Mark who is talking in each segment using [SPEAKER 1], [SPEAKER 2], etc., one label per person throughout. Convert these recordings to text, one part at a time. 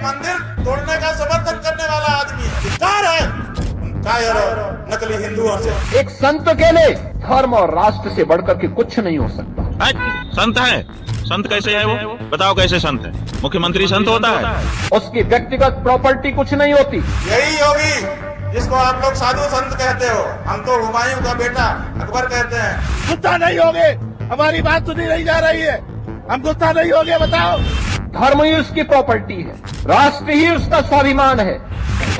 [SPEAKER 1] मंदिर तोड़ने का समर्थन करने वाला आदमी है, धिक्कार है कायर और नकली हिंदुओं से।
[SPEAKER 2] एक संत के लिए धर्म और राष्ट्र से बढ़कर के कुछ नहीं हो सकता।
[SPEAKER 3] संत है? संत कैसे है वो? बताओ कैसे संत है? मुख्यमंत्री संत होता है?
[SPEAKER 2] उसकी व्यक्तिगत प्रॉपर्टी कुछ नहीं होती।
[SPEAKER 1] यही योगी जिसको आप लोग साधु संत कहते हो, हम तो हुमायूं का बेटा अकबर कहते हैं।
[SPEAKER 4] गुस्सा नहीं होगे? हमारी बात सुनी नहीं जा रही है, हम गुस्सा नहीं होगे? बताओ।
[SPEAKER 2] धर्म ही उसकी प्रॉपर्टी है, राष्ट्र ही उसका स्वाभिमान है।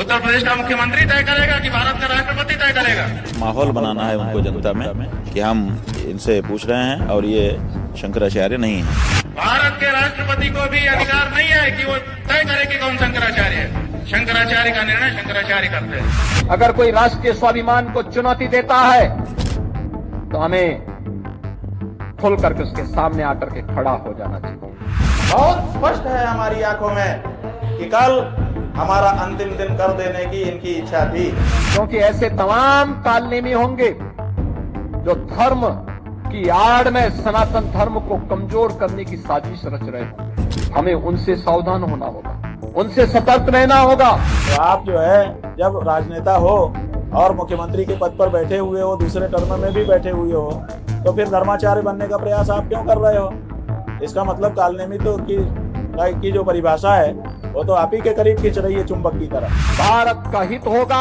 [SPEAKER 5] उत्तर प्रदेश का मुख्यमंत्री तय करेगा कि भारत का राष्ट्रपति तय करेगा?
[SPEAKER 3] माहौल बनाना है उनको जनता में कि हम इनसे पूछ रहे हैं और ये शंकराचार्य नहीं है।
[SPEAKER 5] भारत के राष्ट्रपति को भी अधिकार नहीं है कि वो तय करे कि कौन शंकराचार्य है। शंकराचार्य का निर्णय शंकराचार्य करते हैं।
[SPEAKER 2] अगर कोई राष्ट्रीय स्वाभिमान को चुनौती देता है तो हमें खुल करके उसके सामने आकर के खड़ा हो जाना चाहिए।
[SPEAKER 1] बहुत स्पष्ट है हमारी आंखों में कि कल हमारा अंतिम दिन कर देने की इनकी इच्छा थी,
[SPEAKER 2] क्योंकि ऐसे तमाम कालनेमी होंगे जो धर्म की आड़ में सनातन धर्म को कमजोर करने की साजिश रच रहे हैं। हमें उनसे सावधान होना होगा, उनसे सतर्क रहना होगा।
[SPEAKER 6] तो आप जो है जब राजनेता हो और मुख्यमंत्री के पद पर बैठे हुए हो, दूसरे टर्म में भी बैठे हुए हो, तो फिर धर्माचार्य बनने का प्रयास आप क्यों कर रहे हो? इसका मतलब कालनेमी तो की जो परिभाषा है वो तो आप ही के करीब खींच रही है चुंबक की तरह।
[SPEAKER 2] भारत का हित होगा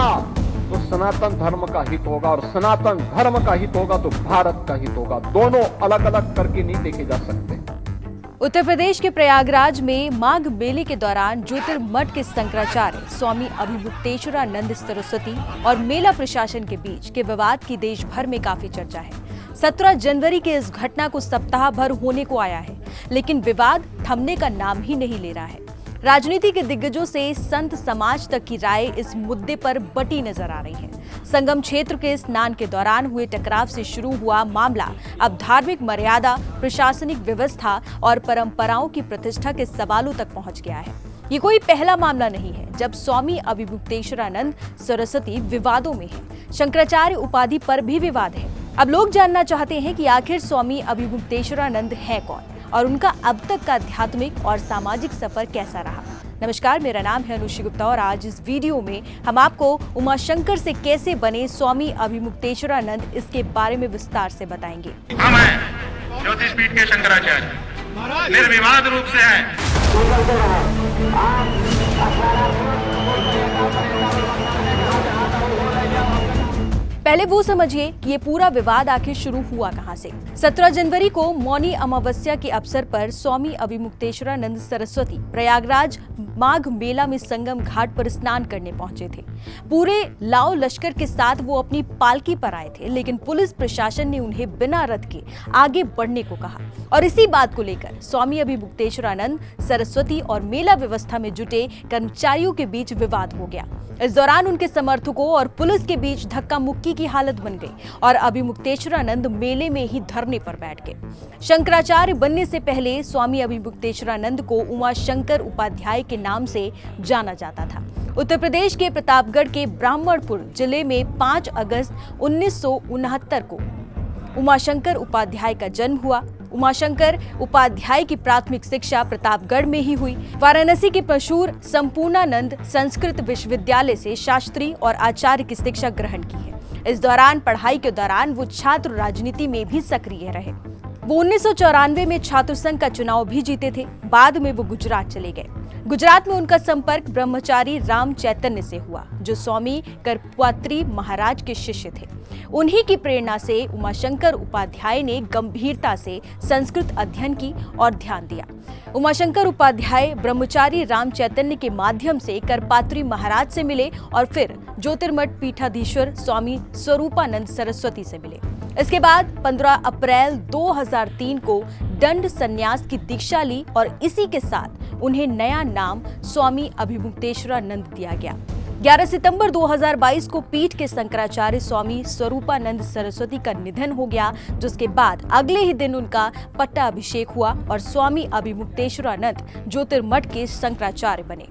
[SPEAKER 2] तो सनातन धर्म का हित होगा, और सनातन धर्म का हित होगा तो भारत का हित होगा। दोनों अलग अलग करके नहीं देखे जा सकते।
[SPEAKER 7] उत्तर प्रदेश के प्रयागराज में माघ मेले के दौरान ज्योतिर्मठ के शंकराचार्य स्वामी अभिमुक्तेश्वरानंद सरस्वती और मेला प्रशासन के बीच के विवाद की देश भर में काफी चर्चा है। 17 जनवरी के इस घटना को सप्ताह भर होने को आया है, लेकिन विवाद थमने का नाम ही नहीं ले रहा है। राजनीति के दिग्गजों से संत समाज तक की राय इस मुद्दे पर बटी नजर आ रही है। संगम क्षेत्र के स्नान के दौरान हुए टकराव से शुरू हुआ मामला अब धार्मिक मर्यादा, प्रशासनिक व्यवस्था और परंपराओं की प्रतिष्ठा के सवालों तक पहुंच गया है। ये कोई पहला मामला नहीं है जब स्वामी अभिमुक्तेश्वरानंद सरस्वती विवादों में है। शंकराचार्य उपाधि पर भी विवाद है। अब लोग जानना चाहते हैं कि आखिर स्वामी अभिमुक्तेश्वरानंद है कौन और उनका अब तक का आध्यात्मिक और सामाजिक सफर कैसा रहा। नमस्कार, मेरा नाम है अनुश्री गुप्ता और आज इस वीडियो में हम आपको उमाशंकर से कैसे बने स्वामी अभिमुक्तेश्वरानंद इसके बारे में विस्तार से बताएंगे।
[SPEAKER 5] हम हैं ज्योतिषपीठ के शंकराचार्य, निर्विवाद रूप से हैं।
[SPEAKER 7] पहले वो समझिए कि ये पूरा विवाद आखिर शुरू हुआ कहां से। 17 जनवरी को मौनी अमावस्या के अवसर पर स्वामी अभिमुक्तेश्वरानंद सरस्वती प्रयागराज माघ मेला में संगम घाट पर स्नान करने पहुंचे थे। पूरे लाओ लश्कर के साथ वो अपनी पालकी पर आए थे, लेकिन पुलिस प्रशासन ने उन्हें बिना रथ के आगे बढ़ने को कहा और इसी बात को लेकर स्वामी अभिमुक्तेश्वरानंद सरस्वती और मेला व्यवस्था में जुटे कर्मचारियों के बीच विवाद हो गया। इस दौरान उनके समर्थकों और पुलिस के बीच धक्का मुक्की की हालत बन गई और अभिमुक्तेश्वरानंद मेले में ही धरने पर बैठ गए। शंकराचार्य बनने से पहले स्वामी अभिमुक्तेश्वरानंद को उमाशंकर उपाध्याय के नाम से जाना जाता था। उत्तर प्रदेश के प्रतापगढ़ के ब्राह्मणपुर जिले में 5 अगस्त 1969 को उमाशंकर उपाध्याय का जन्म हुआ। उमाशंकर उपाध्याय की प्राथमिक शिक्षा प्रतापगढ़ में ही हुई। वाराणसी के मशहूर संपूर्णानंद संस्कृत विश्वविद्यालय से शास्त्री और आचार्य की शिक्षा ग्रहण की है। इस दौरान पढ़ाई के दौरान वो छात्र राजनीति में भी सक्रिय रहे। वो 1994 में छात्र संघ का चुनाव भी जीते थे। बाद में वो गुजरात चले गए। गुजरात में उनका संपर्क ब्रह्मचारी राम चैतन्य से हुआ, जो स्वामी करपात्री महाराज के शिष्य थे। उन्हीं की प्रेरणा से उमाशंकर उपाध्याय ने गंभीरता से संस्कृत अध्ययन की और ध्यान दिया। उमाशंकर उपाध्याय ब्रह्मचारी राम चैतन्य के माध्यम से करपात्री महाराज से मिले और फिर ज्योतिर्मठ पीठाधीश्वर स्वामी स्वरूपानंद सरस्वती से मिले। इसके बाद 15 अप्रैल 2003 को दंड संन्यास की दीक्षा ली और इसी के साथ उन्हें नया नाम स्वामी अभिमुक्तेश्वरानंद दिया गया। 11 सितंबर 2022 को पीठ के शंकराचार्य स्वामी स्वरूपानंद सरस्वती का निधन हो गया, जिसके बाद अगले ही दिन उनका पट्टाभिषेक हुआ और स्वामी अभिमुक्तेश्वरानंद ज्योतिर्मठ के शंकराचार्य बने।